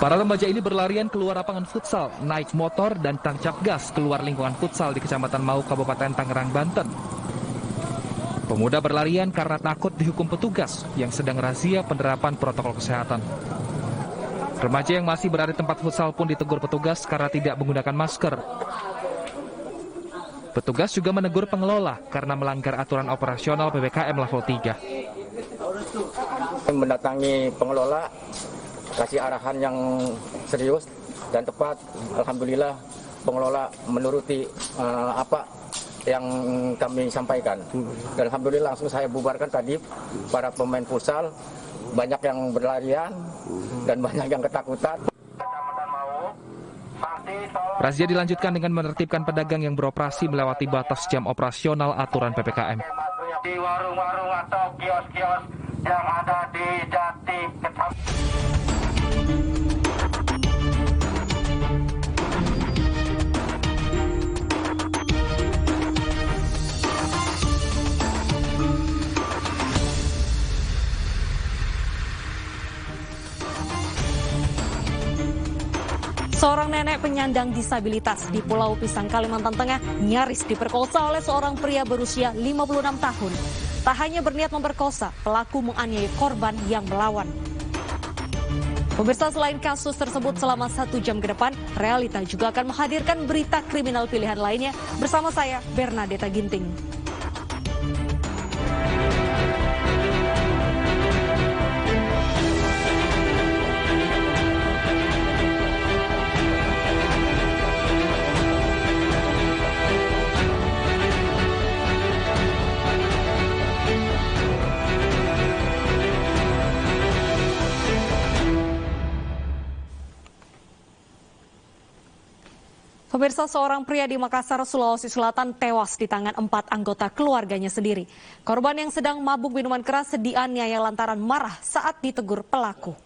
Para remaja ini berlarian keluar lapangan futsal, naik motor dan tancap gas keluar lingkungan futsal di Kecamatan Mau, Kabupaten Tangerang, Banten. Pemuda berlarian karena takut dihukum petugas yang sedang razia penerapan protokol kesehatan. Remaja yang masih berada di tempat futsal pun ditegur petugas karena tidak menggunakan masker. Petugas juga menegur pengelola karena melanggar aturan operasional PPKM level 3. Mendatangi pengelola, kasih arahan yang serius dan tepat. Alhamdulillah pengelola menuruti apa yang kami sampaikan. Dan alhamdulillah langsung saya bubarkan tadi para pemain futsal, banyak yang berlarian dan banyak yang ketakutan. Razia dilanjutkan dengan menertibkan pedagang yang beroperasi melewati batas jam operasional aturan PPKM. Di warung-warung atau kios-kios yang ada di Jati Seorang nenek penyandang disabilitas di Pulau Pisang, Kalimantan Tengah nyaris diperkosa oleh seorang pria berusia 56 tahun. Tak hanya berniat memperkosa, pelaku menganiaya korban yang melawan. Pemirsa, selain kasus tersebut selama 1 jam ke depan, Realita juga akan menghadirkan berita kriminal pilihan lainnya bersama saya, Bernadetta Ginting. Pemirsa, seorang pria di Makassar, Sulawesi Selatan tewas di tangan 4 anggota keluarganya sendiri. Korban yang sedang mabuk minuman keras dianiaya lantaran marah saat ditegur pelaku.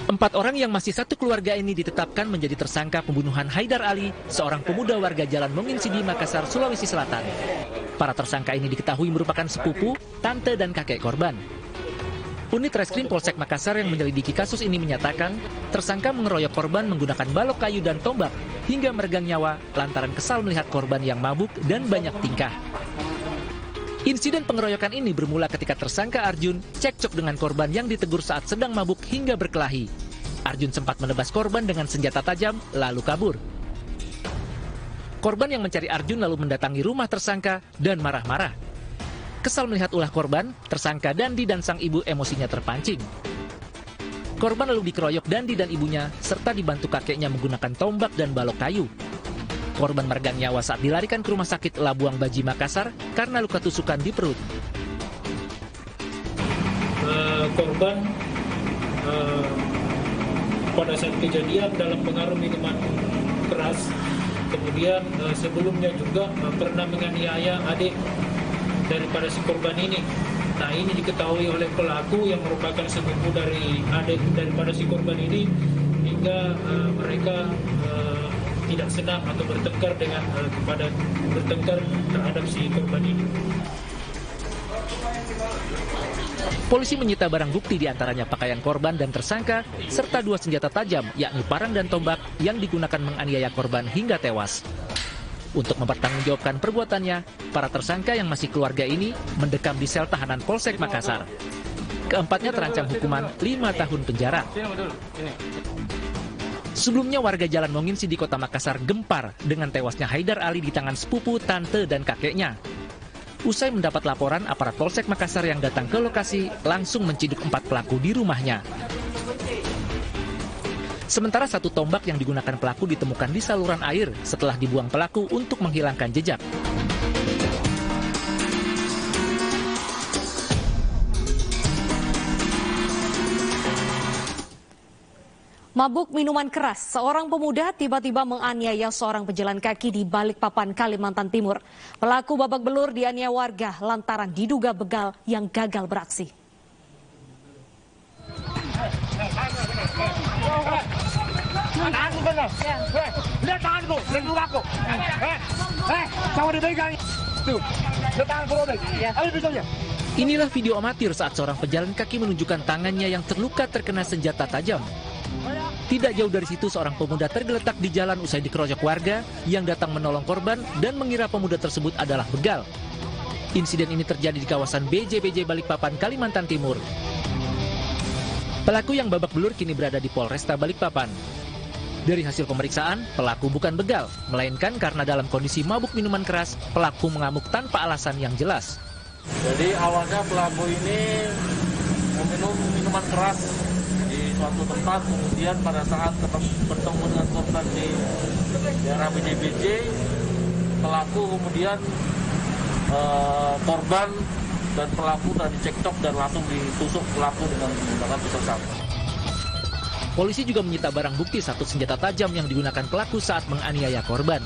Empat orang yang masih satu keluarga ini ditetapkan menjadi tersangka pembunuhan Haidar Ali, seorang pemuda warga Jalan Monginsidi, Makassar, Sulawesi Selatan. Para tersangka ini diketahui merupakan sepupu, tante, dan kakek korban. Unit Reskrim Polsek Makassar yang menyelidiki kasus ini menyatakan tersangka mengeroyok korban menggunakan balok kayu dan tombak hingga meregang nyawa lantaran kesal melihat korban yang mabuk dan banyak tingkah. Insiden pengeroyokan ini bermula ketika tersangka Arjun cekcok dengan korban yang ditegur saat sedang mabuk hingga berkelahi. Arjun sempat menebas korban dengan senjata tajam lalu kabur. Korban yang mencari Arjun lalu mendatangi rumah tersangka dan marah-marah. Kesal melihat ulah korban, tersangka Dandi dan sang ibu emosinya terpancing. Korban lalu dikeroyok Dandi dan ibunya, serta dibantu kakeknya menggunakan tombak dan balok kayu. Korban meregang nyawa saat dilarikan ke Rumah Sakit Labuang Baji, Makassar karena luka tusukan di perut. Korban pada saat kejadian dalam pengaruh minuman keras, kemudian sebelumnya juga pernah menganiaya adik daripada si korban ini. Nah, ini diketahui oleh pelaku yang merupakan sepupu dari adik daripada si korban ini, hingga mereka tidak senang atau bertengkar terhadap si korban ini. Polisi menyita barang bukti diantaranya pakaian korban dan tersangka, serta 2 senjata tajam, yakni parang dan tombak yang digunakan menganiaya korban hingga tewas. Untuk mempertanggungjawabkan perbuatannya, para tersangka yang masih keluarga ini mendekam di sel tahanan Polsek Makassar. Keempatnya terancam hukuman 5 tahun penjara. Sebelumnya warga Jalan Monginsidi di Kota Makassar gempar dengan tewasnya Haidar Ali di tangan sepupu, tante, dan kakeknya. Usai mendapat laporan, aparat Polsek Makassar yang datang ke lokasi langsung menciduk 4 pelaku di rumahnya. Sementara 1 tombak yang digunakan pelaku ditemukan di saluran air setelah dibuang pelaku untuk menghilangkan jejak. Mabuk minuman keras, seorang pemuda tiba-tiba menganiaya seorang pejalan kaki di Balikpapan, Kalimantan Timur. Pelaku babak belur dianiaya warga lantaran diduga begal yang gagal beraksi. Tanganku benar. Lihat tanganku, lihat mukaku. Sama dipegang. Tuh, lihat tanganku robek. Ayo pisaunya. Inilah video amatir saat seorang pejalan kaki menunjukkan tangannya yang terluka terkena senjata tajam. Tidak jauh dari situ seorang pemuda tergeletak di jalan usai dikeroyok warga yang datang menolong korban dan mengira pemuda tersebut adalah begal. Insiden ini terjadi di kawasan BJBJ Balikpapan, Kalimantan Timur. Pelaku yang babak belur kini berada di Polresta Balikpapan. Dari hasil pemeriksaan, pelaku bukan begal, melainkan karena dalam kondisi mabuk minuman keras, pelaku mengamuk tanpa alasan yang jelas. Jadi awalnya pelaku ini meminum minuman keras di suatu tempat, kemudian pada saat bertemu dengan korban di daerah BJBJ, pelaku kemudian korban dan pelaku tadi cekcok dan langsung ditusuk pelaku dengan menggunakan pisau sapu. Polisi juga menyita barang bukti satu senjata tajam yang digunakan pelaku saat menganiaya korban.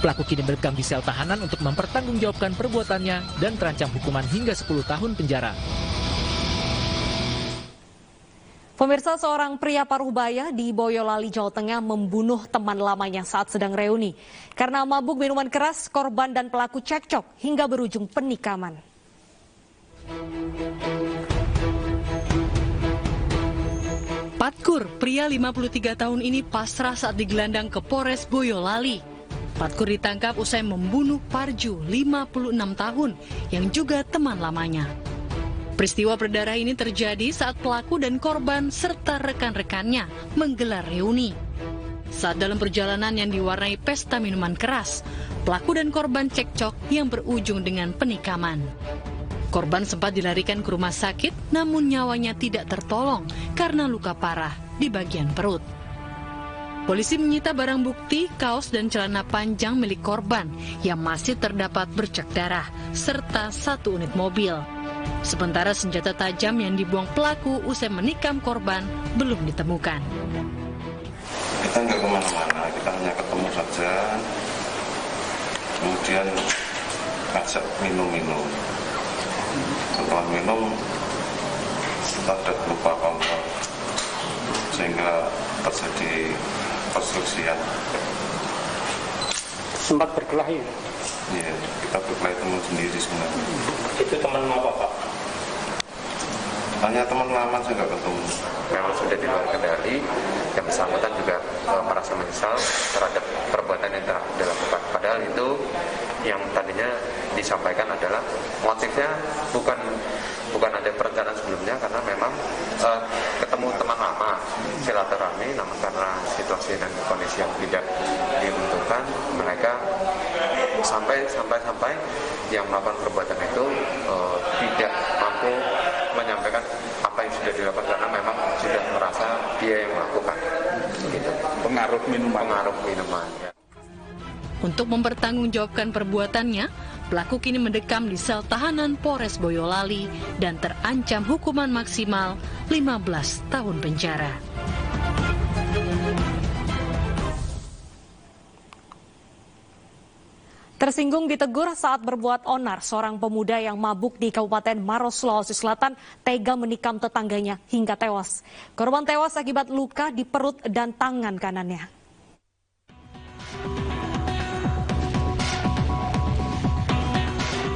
Pelaku kini mendekam di sel tahanan untuk mempertanggungjawabkan perbuatannya dan terancam hukuman hingga 10 tahun penjara. Pemirsa, seorang pria paruh baya di Boyolali, Jawa Tengah membunuh teman lamanya saat sedang reuni. Karena mabuk minuman keras, korban dan pelaku cekcok hingga berujung penikaman. Patkur, pria 53 tahun ini pasrah saat digelandang ke Polres Boyolali. Patkur ditangkap usai membunuh Parju, 56 tahun, yang juga teman lamanya. Peristiwa berdarah ini terjadi saat pelaku dan korban serta rekan-rekannya menggelar reuni. Saat dalam perjalanan yang diwarnai pesta minuman keras, pelaku dan korban cekcok yang berujung dengan penikaman. Korban sempat dilarikan ke rumah sakit, namun nyawanya tidak tertolong karena luka parah di bagian perut. Polisi menyita barang bukti, kaos dan celana panjang milik korban yang masih terdapat bercak darah, serta 1 unit mobil. Sementara senjata tajam yang dibuang pelaku usai menikam korban belum ditemukan. Kita nggak kemana-mana, kita hanya ketemu saja, kemudian ajak minum-minum. Setelah minum, ada lupa kontrol, sehingga terjadi perselisihan. Sempat berkelahi? Iya, kita berkelahi teman sendiri sebenarnya. Itu teman apa, Pak? Hanya teman lama saya nggak ketemu. Memang sudah di luar kendali, yang bersangkutan juga merasa menyesal terhadap perbuatan yang telah dilakukan. Padahal itu yang tadinya disampaikan adalah motifnya bukan ada perencanaan sebelumnya, karena memang ketemu teman lama, silaturahmi, namun karena situasi dan kondisi yang tidak diuntungkan, mereka sampai yang melakukan perbuatan itu tidak mampu menyampaikan apa yang sudah dilakukan karena memang sudah merasa dia yang melakukan. Gitu. Pengaruh minuman. Ya. Untuk mempertanggungjawabkan perbuatannya, pelaku kini mendekam di sel tahanan Polres Boyolali dan terancam hukuman maksimal 15 tahun penjara. Tersinggung ditegur saat berbuat onar, seorang pemuda yang mabuk di Kabupaten Maros, Sulawesi Selatan tega menikam tetangganya hingga tewas. Korban tewas akibat luka di perut dan tangan kanannya.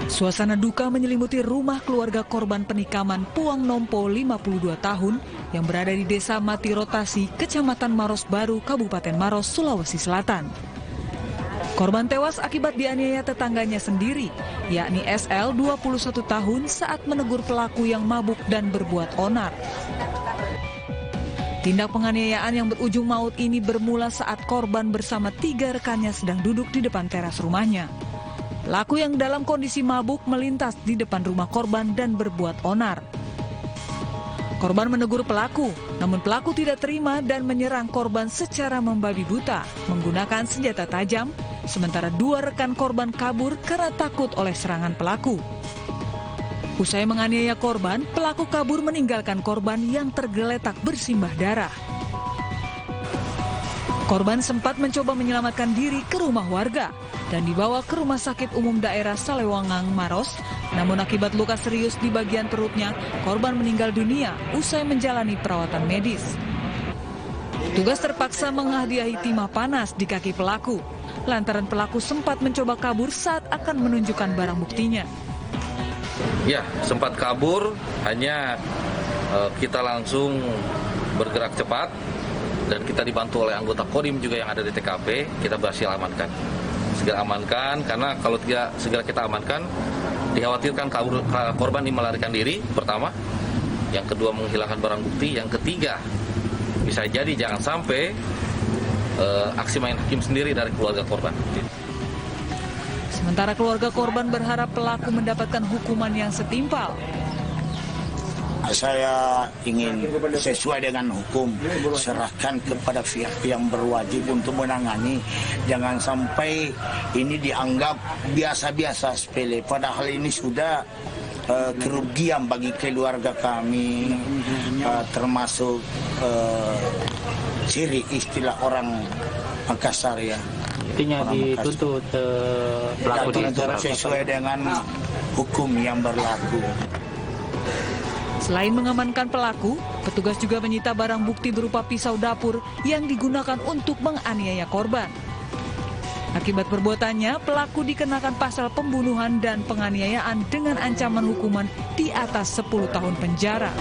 Suasana duka menyelimuti rumah keluarga korban penikaman Puang Nompo 52 tahun yang berada di Desa Mati Rotasi, Kecamatan Maros Baru, Kabupaten Maros, Sulawesi Selatan. Korban tewas akibat dianiaya tetangganya sendiri, yakni SL 21 tahun saat menegur pelaku yang mabuk dan berbuat onar. Tindak penganiayaan yang berujung maut ini bermula saat korban bersama 3 rekannya sedang duduk di depan teras rumahnya. Pelaku yang dalam kondisi mabuk melintas di depan rumah korban dan berbuat onar. Korban menegur pelaku, namun pelaku tidak terima dan menyerang korban secara membabi buta menggunakan senjata tajam, sementara 2 rekan korban kabur karena takut oleh serangan pelaku. Usai menganiaya korban, pelaku kabur meninggalkan korban yang tergeletak bersimbah darah. Korban sempat mencoba menyelamatkan diri ke rumah warga dan dibawa ke Rumah Sakit Umum Daerah Salewangang, Maros. Namun akibat luka serius di bagian perutnya, korban meninggal dunia usai menjalani perawatan medis. Tugas terpaksa menghadiahi timah panas di kaki pelaku, lantaran pelaku sempat mencoba kabur saat akan menunjukkan barang buktinya. Ya, sempat kabur, hanya kita langsung bergerak cepat dan kita dibantu oleh anggota Kodim juga yang ada di TKP, kita berhasil amankan. Segera amankan, karena kalau tidak segera kita amankan, dikhawatirkan korban ini melarikan diri, pertama. Yang kedua menghilangkan barang bukti, yang ketiga bisa jadi jangan sampai aksi main hakim sendiri dari keluarga korban. Sementara keluarga korban berharap pelaku mendapatkan hukuman yang setimpal. Saya ingin sesuai dengan hukum, serahkan kepada pihak yang berwajib untuk menangani. Jangan sampai ini dianggap biasa-biasa sepele, padahal ini sudah kerugian bagi keluarga kami, termasuk ciri istilah orang Makassar ya. Intinya dituntut pelaku sesuai dengan hukum yang berlaku. Selain mengamankan pelaku, petugas juga menyita barang bukti berupa pisau dapur yang digunakan untuk menganiaya korban. Akibat perbuatannya, pelaku dikenakan pasal pembunuhan dan penganiayaan dengan ancaman hukuman di atas 10 tahun penjara.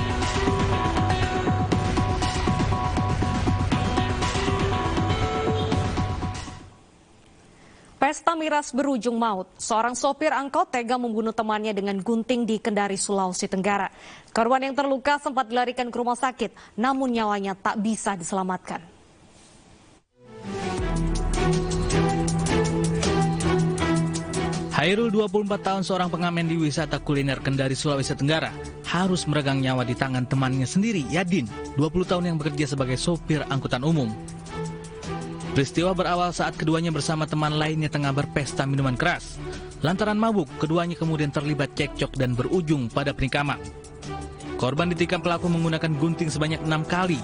Pesta miras berujung maut. Seorang sopir angkot tega membunuh temannya dengan gunting di Kendari, Sulawesi Tenggara. Korban yang terluka sempat dilarikan ke rumah sakit, namun nyawanya tak bisa diselamatkan. Hairul, 24 tahun, seorang pengamen di wisata kuliner Kendari, Sulawesi Tenggara, harus meregang nyawa di tangan temannya sendiri, Yadin, 20 tahun yang bekerja sebagai sopir angkutan umum. Peristiwa berawal saat keduanya bersama teman lainnya tengah berpesta minuman keras. Lantaran mabuk, keduanya kemudian terlibat cekcok dan berujung pada penikaman. Korban ditikam pelaku menggunakan gunting sebanyak 6 kali.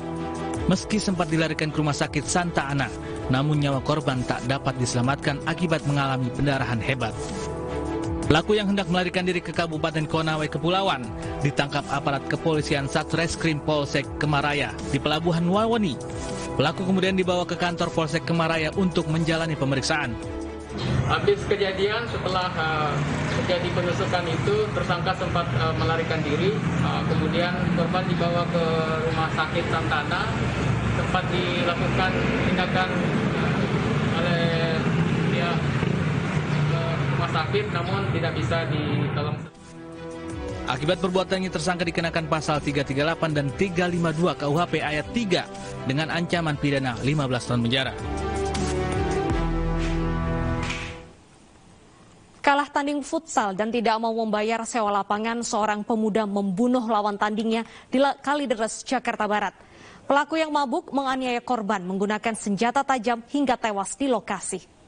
Meski sempat dilarikan ke rumah sakit Santa Ana, namun nyawa korban tak dapat diselamatkan akibat mengalami pendarahan hebat. Pelaku yang hendak melarikan diri ke Kabupaten Konawe, Kepulauan, ditangkap aparat kepolisian Satreskrim Polsek Kemaraya di Pelabuhan Wawoni. Pelaku kemudian dibawa ke kantor Polsek Kemaraya untuk menjalani pemeriksaan. Habis kejadian, setelah terjadi penusukan itu, tersangka sempat melarikan diri. Kemudian korban dibawa ke rumah sakit Santana, tempat dilakukan tindakan oleh pihak rumah sakit, namun tidak bisa ditolong. Akibat perbuatannya, tersangka dikenakan pasal 338 dan 352 KUHP ayat 3 dengan ancaman pidana 15 tahun penjara. Kalah tanding futsal dan tidak mau membayar sewa lapangan, seorang pemuda membunuh lawan tandingnya di Kalideres, Jakarta Barat. Pelaku yang mabuk menganiaya korban menggunakan senjata tajam hingga tewas di lokasi.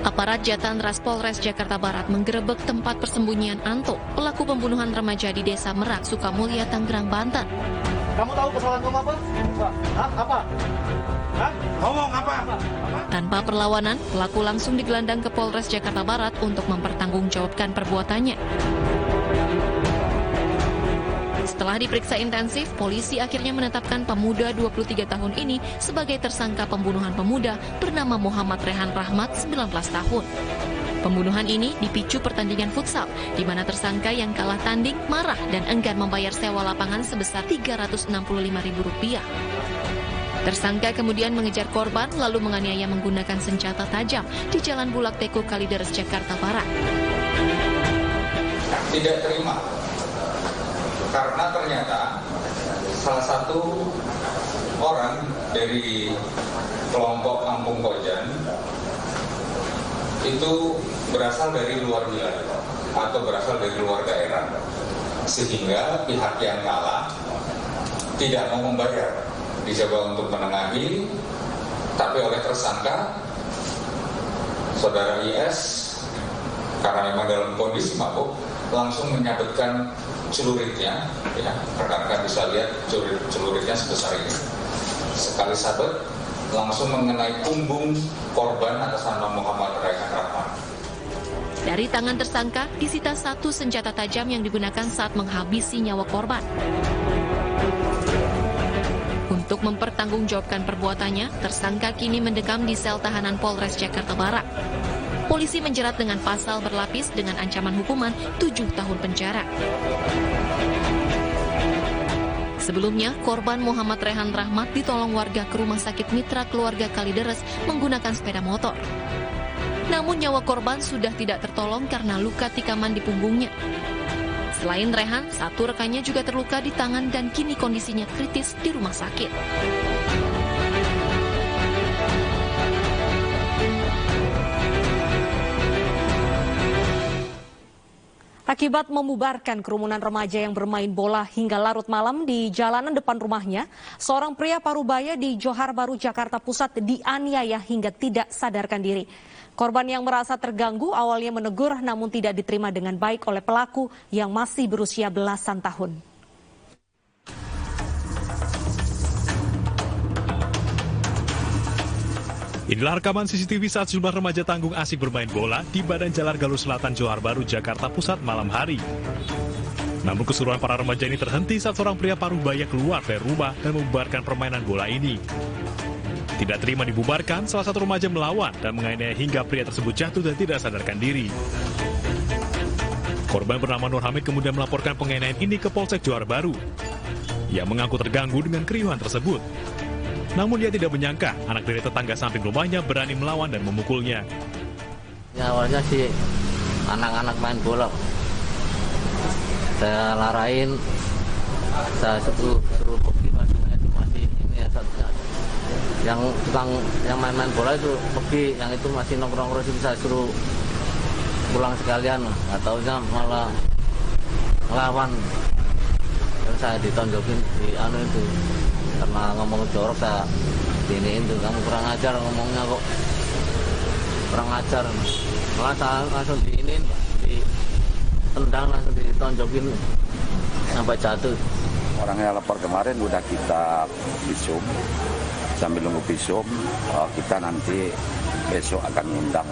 Aparat Jatanras Polres Jakarta Barat menggerebek tempat persembunyian Anto, pelaku pembunuhan remaja di Desa Merak, Sukamulya, Tangerang, Banten. Kamu tahu kesalahan kamu apa? Hah? Apa? Hah? Ngomong apa? Tanpa perlawanan, pelaku langsung digelandang ke Polres Jakarta Barat untuk mempertanggungjawabkan perbuatannya. Setelah diperiksa intensif, polisi akhirnya menetapkan pemuda 23 tahun ini sebagai tersangka pembunuhan pemuda bernama Muhammad Rehan Rahmat, 19 tahun. Pembunuhan ini dipicu pertandingan futsal, di mana tersangka yang kalah tanding marah dan enggan membayar sewa lapangan sebesar Rp365.000. Tersangka kemudian mengejar korban lalu menganiaya menggunakan senjata tajam di Jalan Bulak Teko, Kalideres, Jakarta Barat. Tidak terima. Karena ternyata salah satu orang dari kelompok Kampung Kojan itu berasal dari luar wilayah atau berasal dari luar daerah, sehingga pihak yang kalah tidak mau membayar, dicoba untuk menengahi, tapi oleh tersangka saudara IS karena memang dalam kondisi mabuk langsung menyabetkan celuritnya, ya, rekan-rekan bisa lihat celuritnya sebesar ini. Sekali sabet langsung mengenai punggung korban atas nama Muhammad Rehan Rahmat. Dari tangan tersangka disita satu senjata tajam yang digunakan saat menghabisi nyawa korban. mempertanggungjawabkan perbuatannya, tersangka kini mendekam di sel tahanan Polres Jakarta Barat. Polisi menjerat dengan pasal berlapis dengan ancaman hukuman 7 tahun penjara. Sebelumnya, korban Muhammad Rehan Rahmat ditolong warga ke Rumah Sakit Mitra Keluarga Kalideres menggunakan sepeda motor. Namun nyawa korban sudah tidak tertolong karena luka tikaman di punggungnya. Selain Rehan, satu rekannya juga terluka di tangan dan kini kondisinya kritis di rumah sakit. Akibat membubarkan kerumunan remaja yang bermain bola hingga larut malam di jalanan depan rumahnya, seorang pria Parubaya di Johar Baru, Jakarta Pusat dianiaya hingga tidak sadarkan diri. Korban yang merasa terganggu awalnya menegur namun tidak diterima dengan baik oleh pelaku yang masih berusia belasan tahun. Inilah rekaman CCTV saat sejumlah remaja tanggung asik bermain bola di Badan Jalan Galur Selatan Johar Baru, Jakarta Pusat malam hari. Namun keseruan para remaja ini terhenti saat seorang pria Parubaya keluar dari rumah dan membubarkan permainan bola ini. Tidak terima dibubarkan, salah satu remaja melawan dan menganiaya hingga pria tersebut jatuh dan tidak sadarkan diri. Korban bernama Nur Hamid kemudian melaporkan penganiayaan ini ke Polsek Johar Baru. Ia mengaku terganggu dengan keriuhan tersebut. Namun dia tidak menyangka anak dari tetangga samping rumahnya berani melawan dan memukulnya. Ya, awalnya sih anak-anak main bola. Saya larain, saya suruh pergi masih ini ya satunya. Yang main bola itu pergi, yang itu masih nongkrong-nongkrong itu saya suruh pulang sekalian. Nggak taunya malah ngelawan. Dan saya ditonjokin di itu. Karena ngomong jorok saya diniin tuh, kamu kurang ajar ngomongnya kok. Kurang ajar. Malah saya langsung diinin, ditendang, langsung ditonjokin sampai jatuh. Orang yang lapor kemarin udah kita visum. Sambil nunggu visum, kita nanti besok akan undang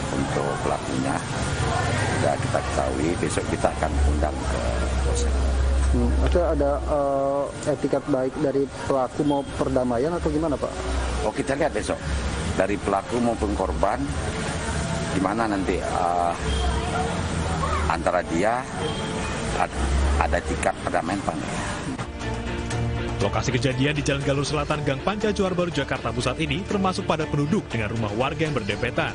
untuk pelakunya. Sudah kita ketahui, besok kita akan undang ke Polsek. Ada etikat baik dari pelaku mau perdamaian atau gimana, Pak? Oh, kita lihat besok dari pelaku maupun korban gimana nanti antara dia ada etikat perdamaian Pak. Lokasi kejadian di Jalan Galur Selatan, Gang Panca, Johar Baru, Jakarta Pusat ini termasuk padat penduduk dengan rumah warga yang berdempetan.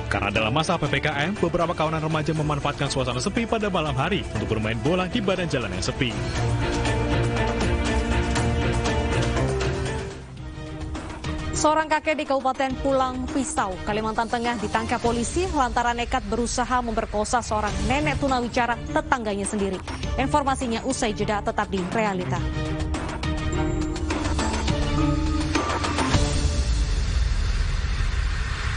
Karena dalam masa PPKM, beberapa kawanan remaja memanfaatkan suasana sepi pada malam hari untuk bermain bola di badan jalan yang sepi. Seorang kakek di Kabupaten Pulang Pisau, Kalimantan Tengah ditangkap polisi lantaran nekat berusaha memperkosa seorang nenek tunawicara tetangganya sendiri. Informasinya usai jeda, tetap di Realita.